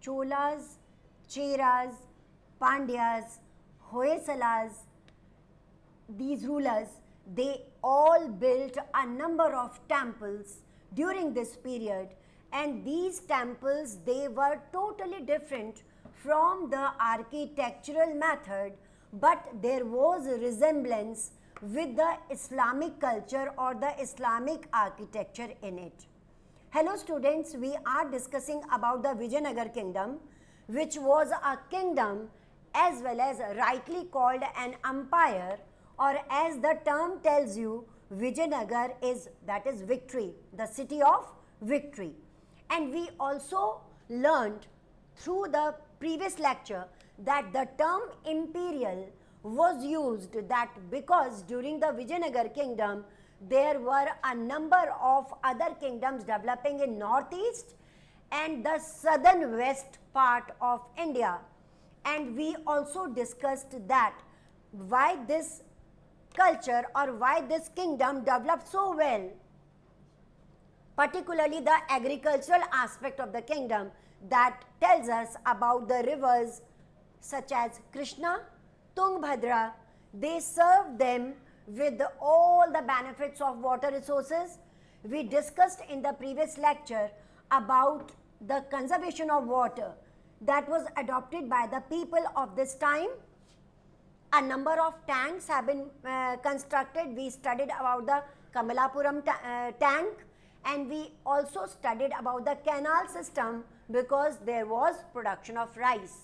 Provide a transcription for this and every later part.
Cholas, Cheras, Pandyas, Hoysalas, these rulers, they all built a number of temples during this period, and these temples, they were totally different from the architectural method, but there was a resemblance with the Islamic culture or the Islamic architecture in it. Hello students, we are discussing about the Vijayanagar kingdom, which was a kingdom as well as rightly called an empire, or as the term tells you, Vijayanagar is, that is victory, the city of victory. And we also learned through the previous lecture that the term imperial was used, that because during the Vijayanagar kingdom there were a number of other kingdoms developing in northeast and the southern west part of India, and we also discussed that why this culture or why this kingdom developed so well, particularly the agricultural aspect of the kingdom that tells us about the rivers such as Krishna, Tungabhadra. They served them with all the benefits of water resources. We discussed in the previous lecture about the conservation of water that was adopted by the people of this time. A number of tanks have been constructed. We studied about the Kamalapuram tank, and we also studied about the canal system because there was production of rice.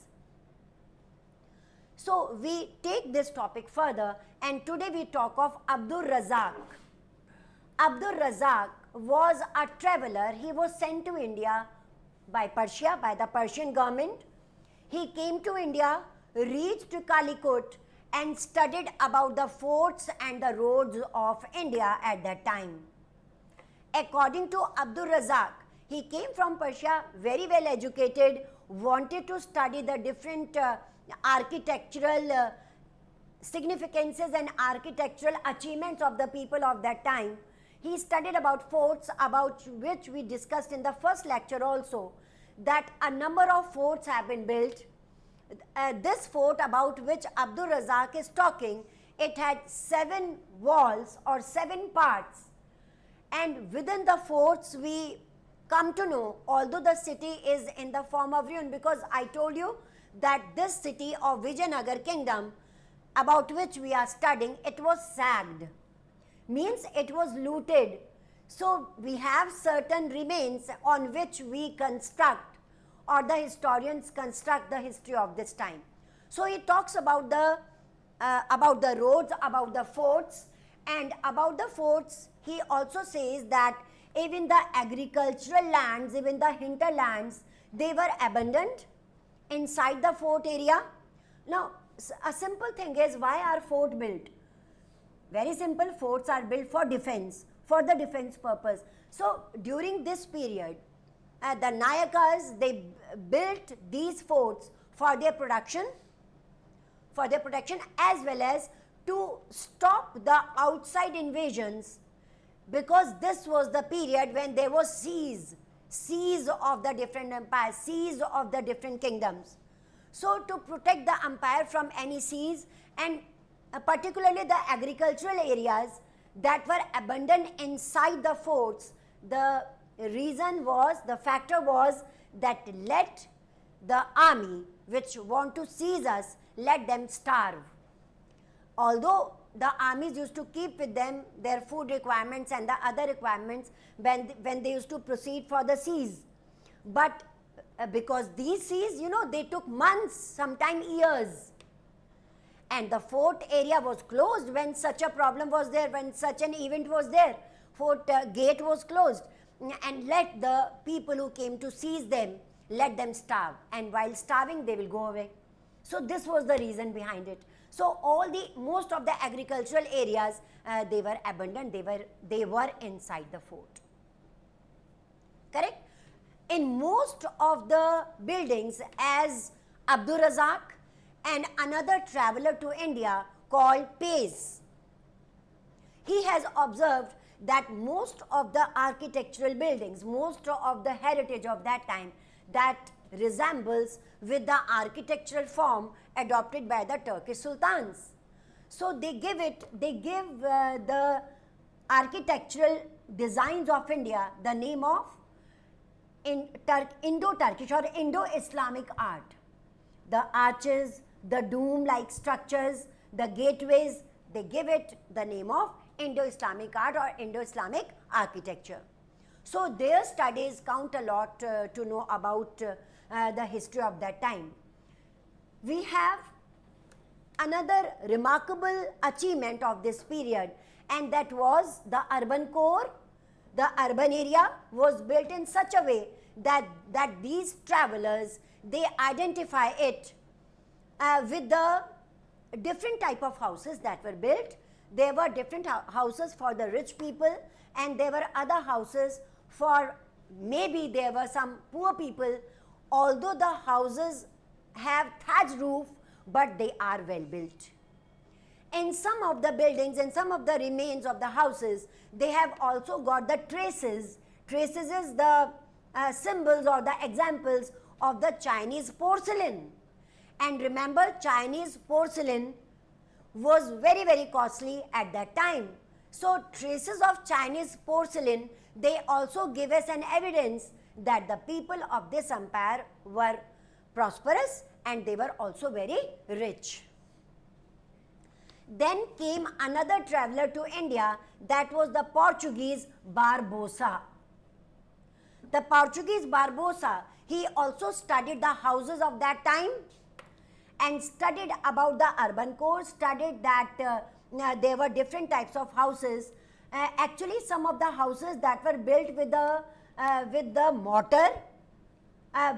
So we take this topic further, and today we talk of Abdur Razzaq. Abdur Razzaq was a traveler. He was sent to India by Persia, by the Persian government. He came to India, reached Kalikot, and studied about the forts and the roads of India at that time. According to Abdur Razzaq, he came from Persia, very well educated, wanted to study the different architectural significances and architectural achievements of the people of that time. He studied about forts, about which we discussed in the first lecture also, that a number of forts have been built. This fort about which Abdur Razzaq is talking, it had 7 walls or 7 parts, and within the forts we come to know, although the city is in the form of ruin, because I told you that this city of Vijayanagar kingdom about which we are studying, it was sacked, means it was looted. So we have certain remains on which we construct, or the historians construct, the history of this time. So he talks about the roads, about the forts, and about the forts he also says that even the agricultural lands, even the hinterlands, they were abandoned inside the fort area. Now a simple thing is, why are forts built? Very simple, forts are built for defense, for the defense purpose. So during this period, the Nayakas, they built these forts for their protection, as well as to stop the outside invasions, because this was the period when there was siege of the different empires, siege of the different kingdoms. So to protect the empire from any siege, and particularly the agricultural areas that were abandoned inside the forts, the reason was, the factor was that let the army which want to seize us, let them starve. Although the armies used to keep with them their food requirements and the other requirements when they used to proceed for the siege, but because these siege, they took months, sometimes years, and the fort area was closed when such a problem was there, when such an event was there. Fort gate was closed, and let the people who came to seize them, let them starve, and while starving they will go away. So this was the reason behind it. So most of the agricultural areas, they were abandoned, they were inside the fort. Correct? In most of the buildings, as Abdur Razzaq and another traveler to India called Pace, he has observed that most of the architectural buildings, most of the heritage of that time, that resembles with the architectural form adopted by the Turkish sultans. So they give the architectural designs of India the name of Indo-Turkish or Indo-Islamic art. The arches, the dome-like structures, the gateways, they give it the name of Indo-Islamic art or Indo-Islamic architecture. So their studies count a lot to know about the history of that time. We have another remarkable achievement of this period, and that was the urban core. The urban area was built in such a way that these travelers, they identify it with the different type of houses that were built. There were different houses for the rich people, and there were other houses for, maybe there were some poor people, although the houses have thatched roof, but they are well built. In some of the buildings, in some of the remains of the houses, they have also got the traces. Traces is the symbols or the examples of the Chinese porcelain. And remember, Chinese porcelain was very, very costly at that time. So traces of Chinese porcelain, they also give us an evidence that the people of this empire were prosperous and they were also very rich. Then came another traveler to India, that was the Portuguese Barbosa. The Portuguese Barbosa, he also studied the houses of that time and studied about the urban core, studied that there were different types of houses. Actually, some of the houses that were built with the mortar,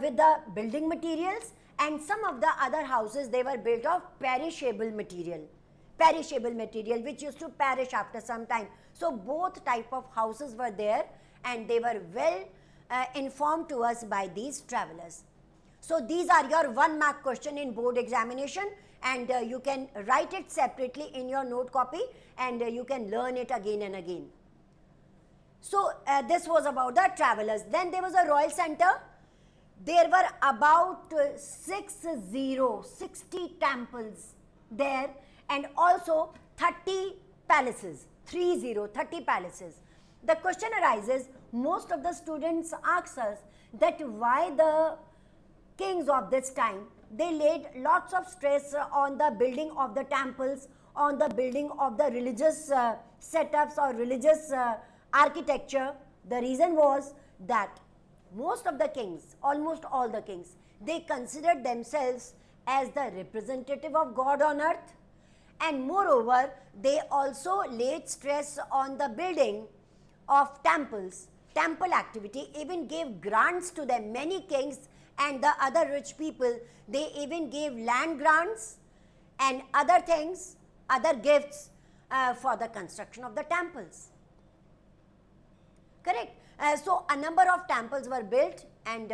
with the building materials, and some of the other houses, they were built of perishable material which used to perish after some time. So both type of houses were there, and they were well informed to us by these travelers. So these are your 1 mark question in board examination, and you can write it separately in your note copy, and you can learn it again and again. So this was about the travelers. Then there was a royal center. There were about 60 temples there, and also 30 palaces, 30 palaces. The question arises, most of the students ask us that why the kings of this time, they laid lots of stress on the building of the temples, on the building of the religious setups or religious architecture. The reason was that most of the kings, almost all the kings, they considered themselves as the representative of God on earth, and moreover, they also laid stress on the building of temples, temple activity, even gave grants to them. Many kings and the other rich people, they even gave land grants and other things, other gifts for the construction of the temples. Correct? So a number of temples were built, and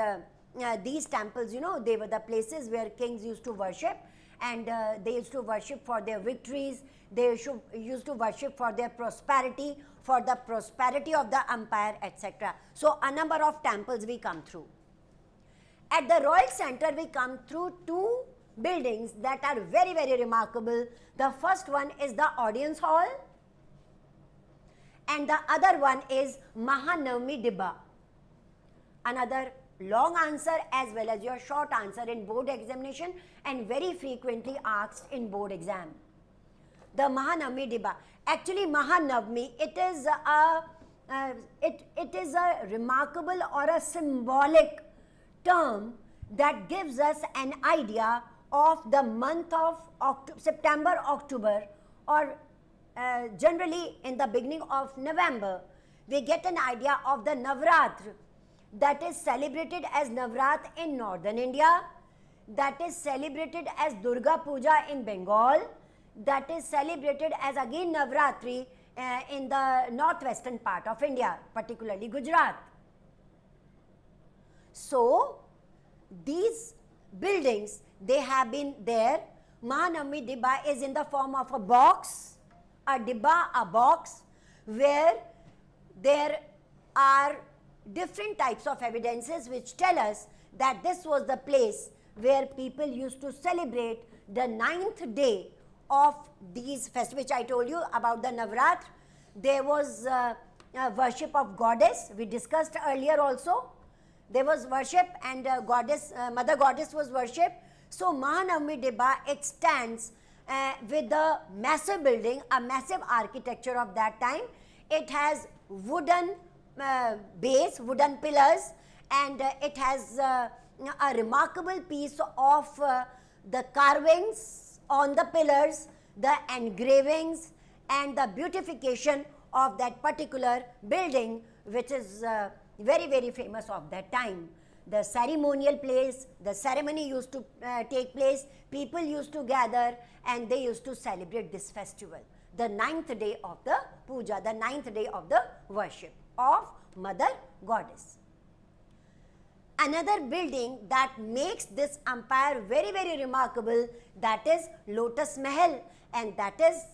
these temples, they were the places where kings used to worship, and they used to worship for their victories, they used to worship for their prosperity, for the prosperity of the empire, etc. So a number of temples we come through. At the Royal Center, we come through 2 buildings that are very, very remarkable. The first one is the Audience Hall, and the other one is Mahanavami Dibba. Another long answer as well as your short answer in board examination, and very frequently asked in board exam. The Mahanavami Dibba. Actually, Mahanavami, it is a remarkable or a symbolic term that gives us an idea of the month of September, October, or generally in the beginning of November. We get an idea of the Navratra that is celebrated as Navrat in northern India, that is celebrated as Durga Puja in Bengal, that is celebrated as again Navratri in the northwestern part of India, particularly Gujarat. So these buildings, they have been there. Mahanavami Dibba is in the form of a box, a dibba, a box, where there are different types of evidences which tell us that this was the place where people used to celebrate the 9th day of these festivals, which I told you about the Navratri. There was worship of goddess, we discussed earlier also. There was worship and goddess, mother goddess was worshipped. So Mahanavami Dibba, it stands with the massive building, a massive architecture of that time. It has wooden base, wooden pillars, and it has a remarkable piece of the carvings on the pillars, the engravings, and the beautification of that particular building, which is very, very famous of that time. The ceremonial place, the ceremony used to take place, people used to gather and they used to celebrate this festival, the 9th day of the puja, the 9th day of the worship of Mother Goddess. Another building that makes this empire very, very remarkable, that is Lotus Mahal, and that is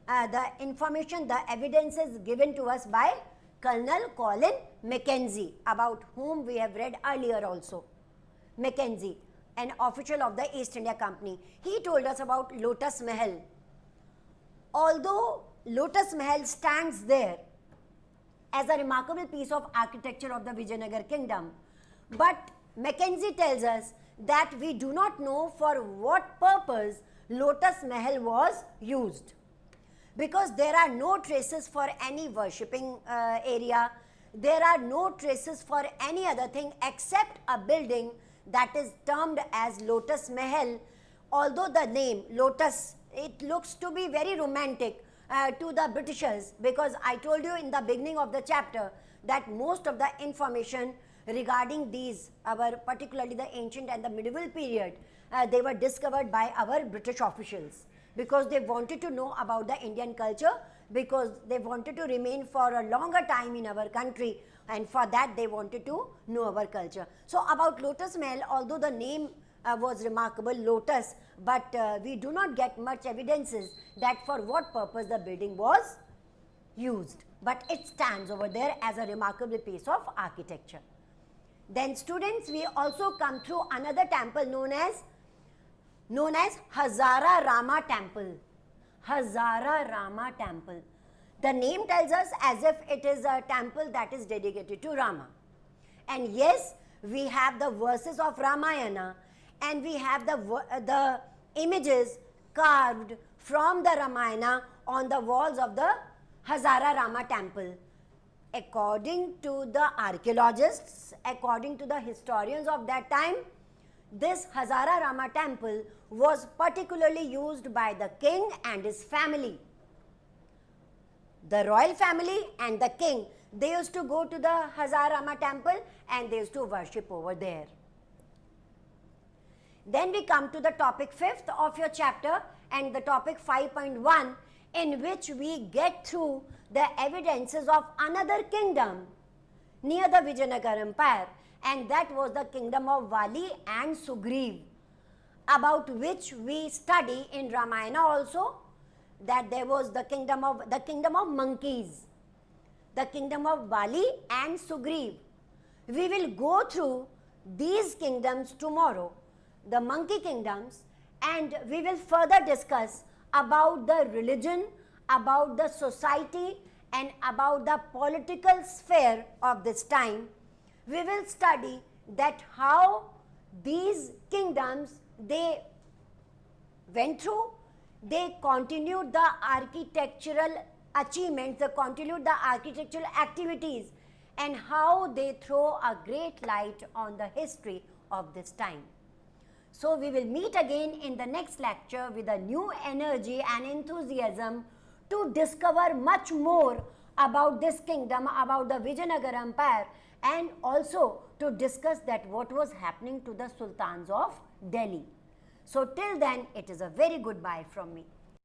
the information, the evidence is given to us by Colonel Colin Mackenzie, about whom we have read earlier also. Mackenzie, an official of the East India Company, he told us about Lotus Mahal. Although Lotus Mahal stands there as a remarkable piece of architecture of the Vijayanagar kingdom, but Mackenzie tells us that we do not know for what purpose Lotus Mahal was used, because there are no traces for any worshipping area, there are no traces for any other thing except a building that is termed as Lotus Mahal. Although the name Lotus, it looks to be very romantic to the Britishers, because I told you in the beginning of the chapter that most of the information regarding these, particularly the ancient and the medieval period, they were discovered by our British officials, because they wanted to know about the Indian culture, because they wanted to remain for a longer time in our country, and for that they wanted to know our culture. So about Lotus Mahal, although the name was remarkable, Lotus, but we do not get much evidences that for what purpose the building was used, but it stands over there as a remarkable piece of architecture. Then students, we also come through another temple known as Hazara Rama Temple. Hazara Rama Temple. The name tells us as if it is a temple that is dedicated to Rama. And yes, we have the verses of Ramayana, and we have the images carved from the Ramayana on the walls of the Hazara Rama Temple. According to the archaeologists, according to the historians of that time, this Hazara Rama Temple was particularly used by the king and his family. The royal family and the king, they used to go to the Hazara Rama Temple and they used to worship over there. Then we come to the topic 5th of your chapter, and the topic 5.1, in which we get through the evidences of another kingdom near the Vijayanagar Empire, and that was the kingdom of Vali and Sugriv, about which we study in Ramayana also, that there was the kingdom of monkeys, the kingdom of Vali and Sugriv. We will go through these kingdoms tomorrow, the monkey kingdoms, and we will further discuss about the religion, about the society, and about the political sphere of this time. We will study that how these kingdoms, they went through, they continued the architectural achievements, they continued the architectural activities, and how they throw a great light on the history of this time. So we will meet again in the next lecture with a new energy and enthusiasm to discover much more about this kingdom, about the Vijayanagar Empire, and also to discuss that what was happening to the sultans of Delhi. So till then, it is a very goodbye from me.